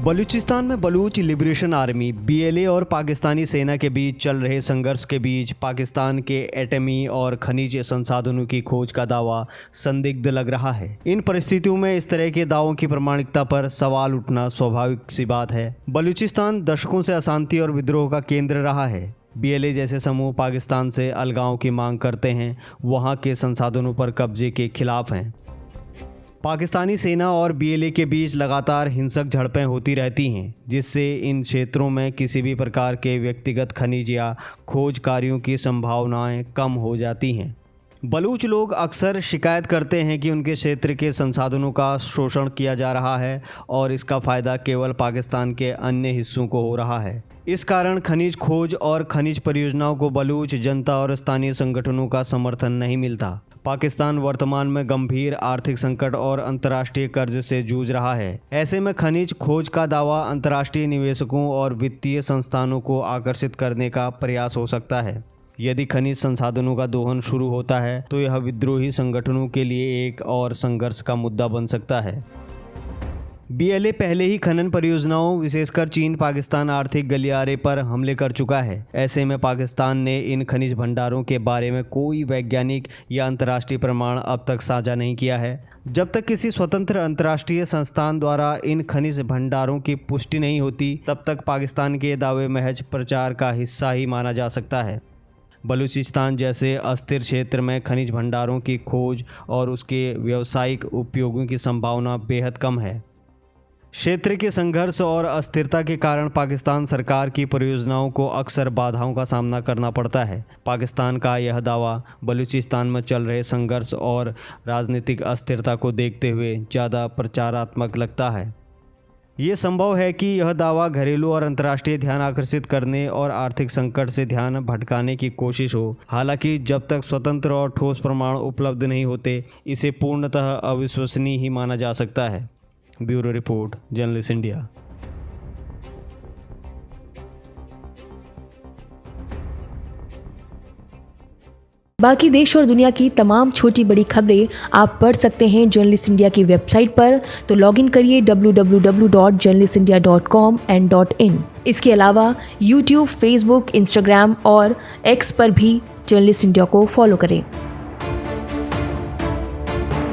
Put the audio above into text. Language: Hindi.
बलूचिस्तान में बलूच लिबरेशन आर्मी BLA और पाकिस्तानी सेना के बीच चल रहे संघर्ष के बीच पाकिस्तान के एटमी और खनिज संसाधनों की खोज का दावा संदिग्ध लग रहा है। इन परिस्थितियों में इस तरह के दावों की प्रामाणिकता पर सवाल उठना स्वाभाविक सी बात है। बलूचिस्तान दशकों से अशांति और विद्रोह का केंद्र रहा है। BLA जैसे समूह पाकिस्तान से अलगाव की मांग करते हैं, वहाँ के संसाधनों पर कब्जे के खिलाफ हैं। पाकिस्तानी सेना और BLA के बीच लगातार हिंसक झड़पें होती रहती हैं, जिससे इन क्षेत्रों में किसी भी प्रकार के व्यक्तिगत खनिज या खोज कार्यों की संभावनाएं कम हो जाती हैं। बलूच लोग अक्सर शिकायत करते हैं कि उनके क्षेत्र के संसाधनों का शोषण किया जा रहा है और इसका फ़ायदा केवल पाकिस्तान के अन्य हिस्सों को हो रहा है। इस कारण खनिज खोज और खनिज परियोजनाओं को बलूच जनता और स्थानीय संगठनों का समर्थन नहीं मिलता। पाकिस्तान वर्तमान में गंभीर आर्थिक संकट और अंतर्राष्ट्रीय कर्ज से जूझ रहा है। ऐसे में खनिज खोज का दावा अंतर्राष्ट्रीय निवेशकों और वित्तीय संस्थानों को आकर्षित करने का प्रयास हो सकता है। यदि खनिज संसाधनों का दोहन शुरू होता है तो यह विद्रोही संगठनों के लिए एक और संघर्ष का मुद्दा बन सकता है। BLA पहले ही खनन परियोजनाओं विशेषकर चीन पाकिस्तान आर्थिक गलियारे पर हमले कर चुका है। ऐसे में पाकिस्तान ने इन खनिज भंडारों के बारे में कोई वैज्ञानिक या अंतर्राष्ट्रीय प्रमाण अब तक साझा नहीं किया है। जब तक किसी स्वतंत्र अंतर्राष्ट्रीय संस्थान द्वारा इन खनिज भंडारों की पुष्टि नहीं होती, तब तक पाकिस्तान के दावे महज प्रचार का हिस्सा ही माना जा सकता है। बलूचिस्तान जैसे अस्थिर क्षेत्र में खनिज भंडारों की खोज और उसके व्यावसायिक उपयोगों की संभावना बेहद कम है। क्षेत्र के संघर्ष और अस्थिरता के कारण पाकिस्तान सरकार की परियोजनाओं को अक्सर बाधाओं का सामना करना पड़ता है। पाकिस्तान का यह दावा बलूचिस्तान में चल रहे संघर्ष और राजनीतिक अस्थिरता को देखते हुए ज़्यादा प्रचारात्मक लगता है। ये संभव है कि यह दावा घरेलू और अंतर्राष्ट्रीय ध्यान आकर्षित करने और आर्थिक संकट से ध्यान भटकाने की कोशिश हो। हालांकि जब तक स्वतंत्र और ठोस प्रमाण उपलब्ध नहीं होते, इसे पूर्णतः अविश्वसनीय ही माना जा सकता है। Bureau report, journalist India. बाकी देश और दुनिया की तमाम छोटी बड़ी खबरें आप पढ़ सकते हैं जर्नलिस्ट इंडिया की वेबसाइट पर। तो लॉगिन करिए www.journalistindia.com and .in। इसके अलावा YouTube, Facebook, Instagram और X पर भी जर्नलिस्ट इंडिया को फॉलो करें।